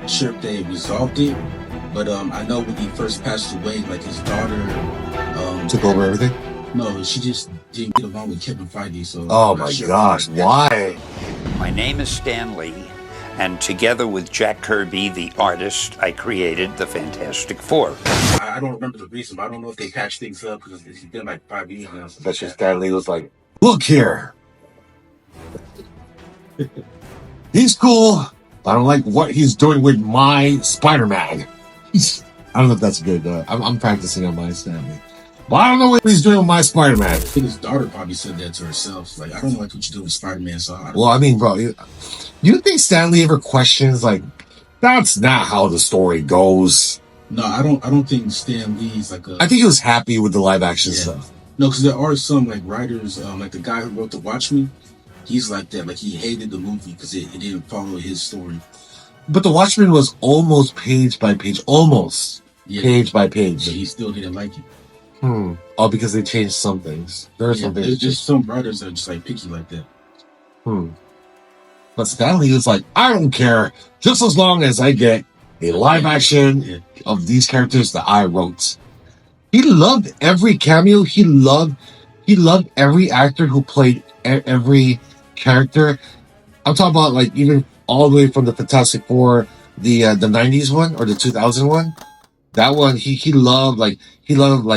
sure if they resolved it, but I know when he first passed away, like his daughter took over everything. No, she just didn't get along with Kevin Feige. So oh my gosh, why? My name is Stan Lee, and together with Jack Kirby, the artist, I created the Fantastic Four. I don't remember the reason, but I don't know if they patched things up because it's been like 5 years now. That's just Stan Lee was like, look here. He's cool. I don't like what he's doing with my Spider-Man. I don't know if that's good. I'm practicing on my Stan Lee. But I don't know what he's doing with my Spider-Man. I think his daughter probably said that to herself. Like, I don't like what you do with Spider-Man. So well, I mean, bro, you think Stan Lee ever questions, like, that's not how the story goes? No, I don't think Stan Lee's like a... I think he was happy with the live action stuff. No, because there are some, like, writers, like the guy who wrote The Watchmen, he's like that. Like, he hated the movie because it didn't follow his story. But The Watchmen was almost page by page. Almost. Yeah. Page by page. But he still didn't like it. Oh, because they changed some things. There are some things. There's just some writers that are just like picky like that. But Stan Lee was like, I don't care, just as long as I get a live action of these characters that I wrote. He loved every cameo. He loved every actor who played every character. I'm talking about like even all the way from the Fantastic Four, the 90s one or the 2000 one. That one he loved like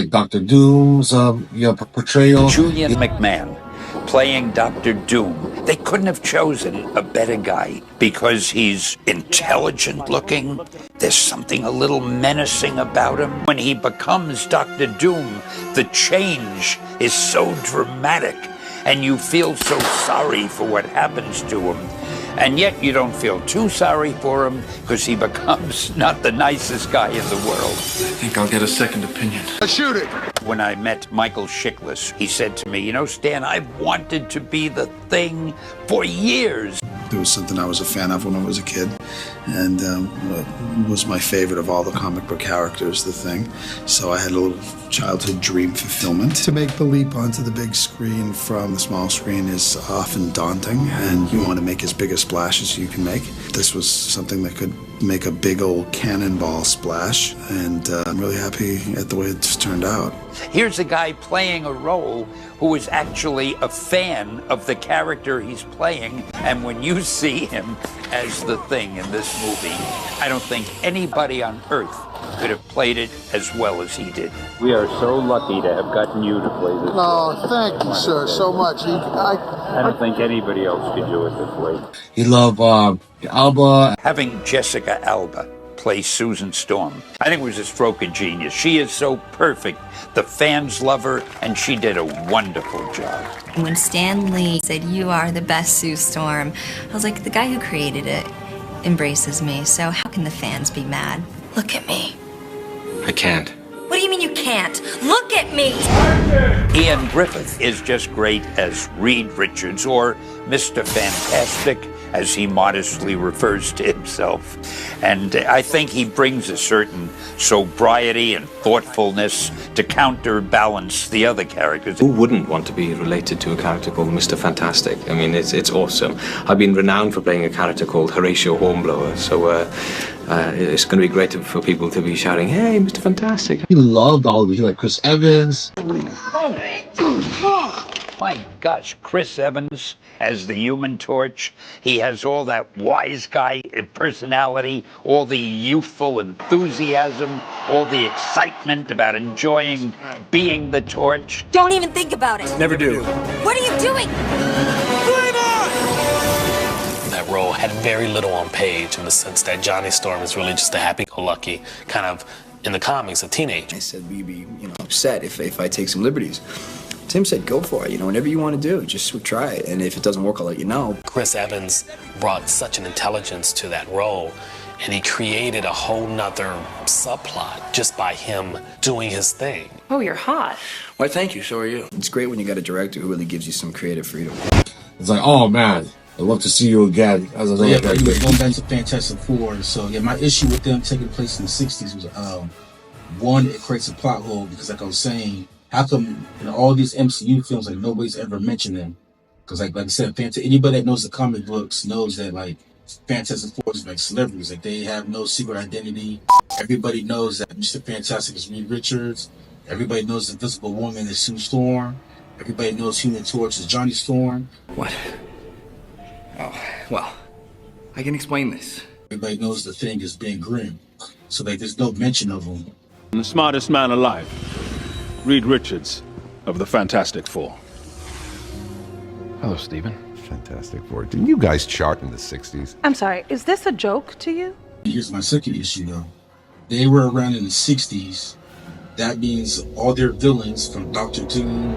Dr. Doom's portrayal. Julian McMahon playing Dr. Doom. They couldn't have chosen a better guy because he's intelligent looking. There's something a little menacing about him. When he becomes Dr. Doom, the change is so dramatic and you feel so sorry for what happens to him. And yet you don't feel too sorry for him because he becomes not the nicest guy in the world. I think I'll get a second opinion. Shoot it! When I met Michael Chiklis, he said to me, you know, Stan, I've wanted to be the Thing for years. It was something I was a fan of when I was a kid, and was my favorite of all the comic book characters, the Thing. So I had a little childhood dream fulfillment. To make the leap onto the big screen from the small screen is often daunting, and you want to make as big a splash as you can make. This was something that could make a big old cannonball splash, and I'm really happy at the way it's turned out. Here's a guy playing a role who is actually a fan of the character he's playing, and when you see him as the Thing in this movie, I don't think anybody on earth could have played it as well as he did. We are so lucky to have gotten you to play this. Oh, thank you, sir, so much. I don't think anybody else could do it this way. He loved Alba. Having Jessica Alba play Susan Storm, I think it was a stroke of genius. She is so perfect. The fans love her, and she did a wonderful job. When Stan Lee said, "You are the best Sue Storm," I was like, the guy who created it embraces me, so how can the fans be mad? Look at me. I can't. What do you mean you can't? Look at me! Ian Griffith is just great as Reed Richards, or Mr. Fantastic, as he modestly refers to himself. And I think he brings a certain sobriety and thoughtfulness to counterbalance the other characters. Who wouldn't want to be related to a character called Mr. Fantastic? I mean, it's awesome. I've been renowned for playing a character called Horatio Hornblower, so it's going to be great for people to be shouting, "Hey, Mr. Fantastic." He loved all of you, like Chris Evans. My gosh, Chris Evans as the Human Torch. He has all that wise guy personality, all the youthful enthusiasm, all the excitement about enjoying being the Torch. Don't even think about it. Never do. What are you doing? That role had very little on page in the sense that Johnny Storm is really just a happy-go-lucky kind of, in the comics, a teenager. I said we'd be, upset if I take some liberties. Tim said, go for it, whatever you want to do, just try it, and if it doesn't work, I'll let you know. Chris Evans brought such an intelligence to that role, and he created a whole nother subplot just by him doing his thing. Oh, you're hot. Why, thank you, so are you. It's great when you got a director who really gives you some creative freedom. It's like, oh man, I'd love to see you again. As going back to Fantastic Four, so yeah, my issue with them taking place in the 60s was, one, it creates a plot hole, because like I was saying, how come in all these MCU films, like nobody's ever mentioned them? Because like I said, anybody that knows the comic books knows that like Fantastic Four is like celebrities. Like they have no secret identity. Everybody knows that Mr. Fantastic is Reed Richards. Everybody knows the Invisible Woman is Sue Storm. Everybody knows Human Torch is Johnny Storm. What? Oh, well, I can explain this. Everybody knows the Thing is Ben Grimm. So like there's no mention of him. The smartest man alive, Reed Richards of the Fantastic Four. Hello, Stephen. Fantastic Four. Didn't you guys chart in the 60s? I'm sorry, is this a joke to you? Here's my second issue though. They were around in the 60s. That means all their villains from Dr. Doom,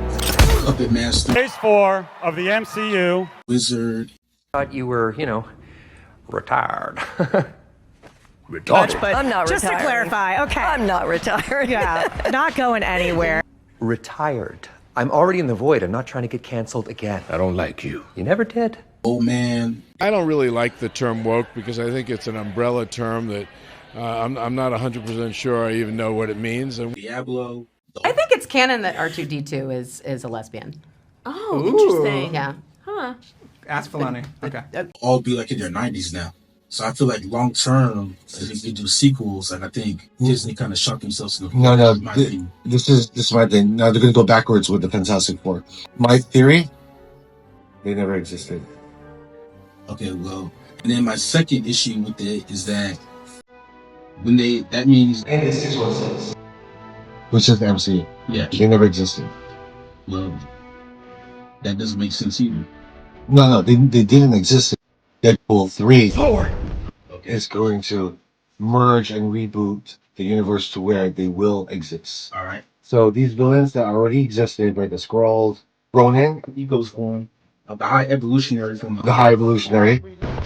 Puppet Master, Phase 4 of the MCU. Wizard. Thought you were, retired. Retired? I'm not Just retiring. to clarify, okay. I'm not retired. Yeah, not going anywhere. Retired. I'm already in the void. I'm not trying to get canceled again. I don't like you. You never did. Oh man. I don't really like the term woke because I think it's an umbrella term that I'm not 100% sure I even know what it means. And Diablo. I think it's canon that R2D2 is a lesbian. Oh, interesting. Yeah. Huh. Ask Filoni. Okay. All be like in their 90s now. So I feel like long term, if they do sequels, and I think Disney kind of shot themselves in the foot. No. in my opinion. This is my thing. Now they're going to go backwards with the Fantastic Four. My theory, they never existed. Okay, well, and then my second issue with it is that when that means. And it's 616. Which is the MCU. Yeah. They never existed. Well, that doesn't make sense either. No, they didn't exist. Deadpool 3 is going to merge and reboot the universe to where they will exist. All right. So these villains that already existed, like the Skrulls, Ronan, Ego's form. The High Evolutionary from the High Evolutionary,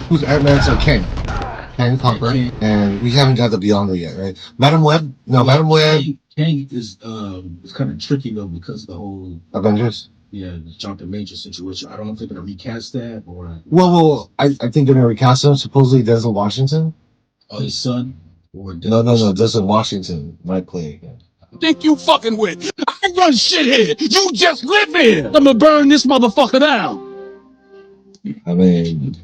who's Ant-Man's King. King Conqueror. And we haven't got the Beyonder yet, right? Madam Web? No, Madam Web. King is kind of tricky though because of the whole Avengers? Yeah, the Jonathan Major situation. I don't know if they're gonna recast that or Well, I think they're gonna recast him. Supposedly Denzel Washington. Oh, his son? Or No. Denzel Washington might play again. Think you fucking with? I run shit here. You just live here. I'm gonna burn this motherfucker down. I mean,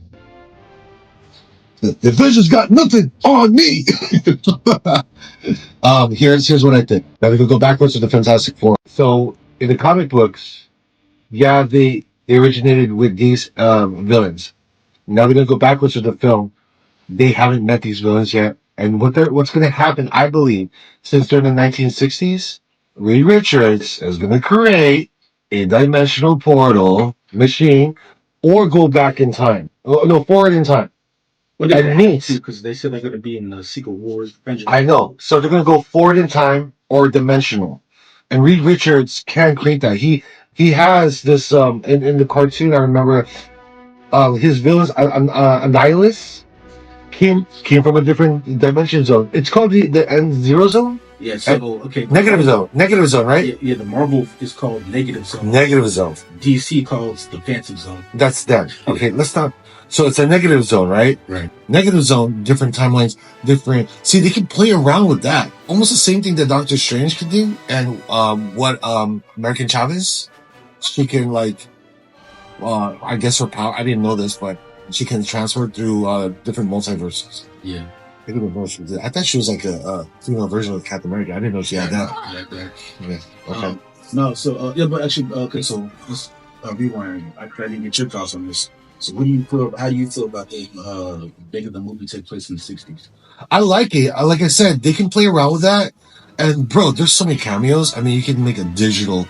the Avengers got nothing on me. Here's what I think. Now we could go backwards to the Fantastic Four. So in the comic books, yeah, they originated with these villains. Now we're gonna go backwards to the film. They haven't met these villains yet, and what's gonna happen, I believe, since they're in the 1960s, Reed Richards is gonna create a dimensional portal machine, or go back in time. Oh, no, forward in time. Because they said they're gonna be in the Secret Wars. I know. So they're gonna go forward in time or dimensional, and Reed Richards can create that. He has this in the cartoon. I remember his villains, Annihilus, came from a different dimension zone. It's called the N-Zero Zone. Yeah. So okay. Negative zone, right? Yeah. The Marvel is called Negative Zone. Negative zone. DC calls the Phantom Zone. That's that. Okay, let's stop. So it's a negative zone, right? Right. Negative zone, different timelines, different. See, they can play around with that. Almost the same thing that Doctor Strange could do, and what American Chavez, she can I guess her power. I didn't know this, but she can transfer through different multiverses. Yeah. I didn't know she did. I thought she was like a female version of Captain America. I didn't know she had that. Yeah. Okay. No. So yeah, but actually, okay. So let's rewind. I didn't get your thoughts on this. So what do you feel? How do you feel about making the movie take place in the 60s? I like it. Like I said, they can play around with that. And bro, there's so many cameos. I mean, you can make a digital.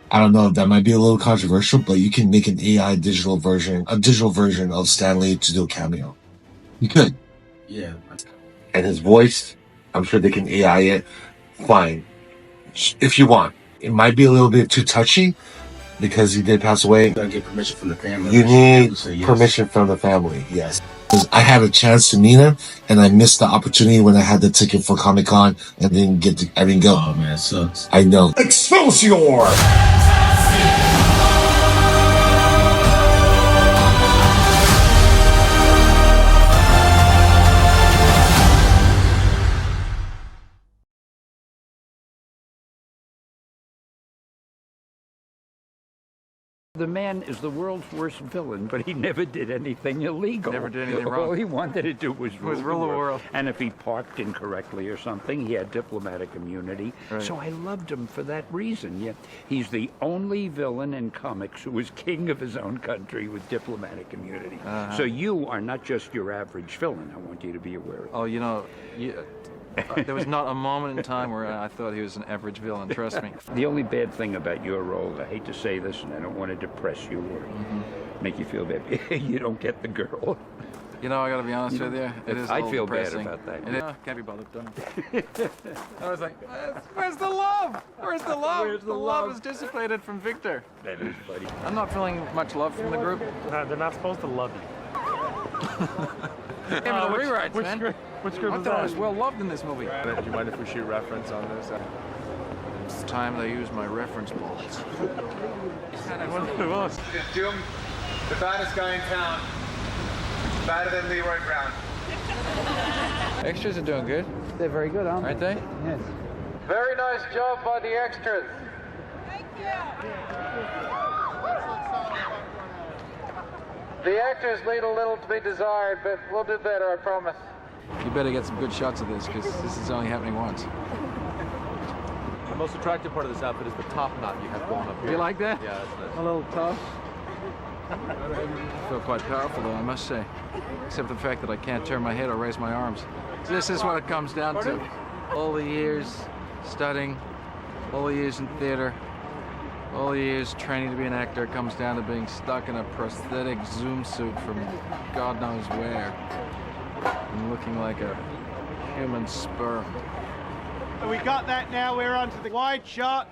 I don't know. That might be a little controversial, but you can make an AI digital version of Stan Lee to do a cameo. You could. Yeah. And his voice, I'm sure they can AI it. Fine. If you want. It might be a little bit too touchy because he did pass away. You gotta get permission from the family. You need yes. permission from the family, yes. I had a chance to meet him, and I missed the opportunity when I had the ticket for Comic-Con and I didn't go. Oh man, it sucks. I know. Excelsior! The man is the world's worst villain, but he never did anything illegal. Never did anything wrong. All he wanted to do was rule the world. And if he parked incorrectly or something, he had diplomatic immunity. Right. So I loved him for that reason. Yeah, he's the only villain in comics who was king of his own country with diplomatic immunity. So you are not just your average villain. I want you to be aware of. Oh, you know, there was not a moment in time where I thought he was an average villain, trust me. The only bad thing about your role, I hate to say this, and I don't want to depress you or make you feel bad, you don't get the girl. You know, I gotta be honest with you, it is a I little feel depressing. bad about that. Can't be bothered, done. I was like, where's the love? Where's the love? Where's the love love? is dissipated from Victor. That is funny. I'm not feeling much love from the group. They're not supposed to love you. Give me the rewrites, man. Which group I is thought I that? was well loved in this movie. Do you mind if we shoot reference on this? It's time they use my reference balls. Doom, the baddest guy in town. Better than Leroy Brown. Extras are doing good. They're very good, aren't they? Yes. Very nice job by the extras. The actors leave a little to be desired, but we'll do better, I promise. You better get some good shots of this, because this is only happening once. The most attractive part of this outfit is the top knot you have going up here. You like that? Yeah, that's nice. A little tough. I feel quite powerful, though, I must say. Except the fact that I can't turn my head or raise my arms. This is what it comes down to. All the years studying, all the years in theater, all the years training to be an actor comes down to being stuck in a prosthetic zoom suit from God knows where. And looking like a human sperm. We got that now. We're on to the wide shot.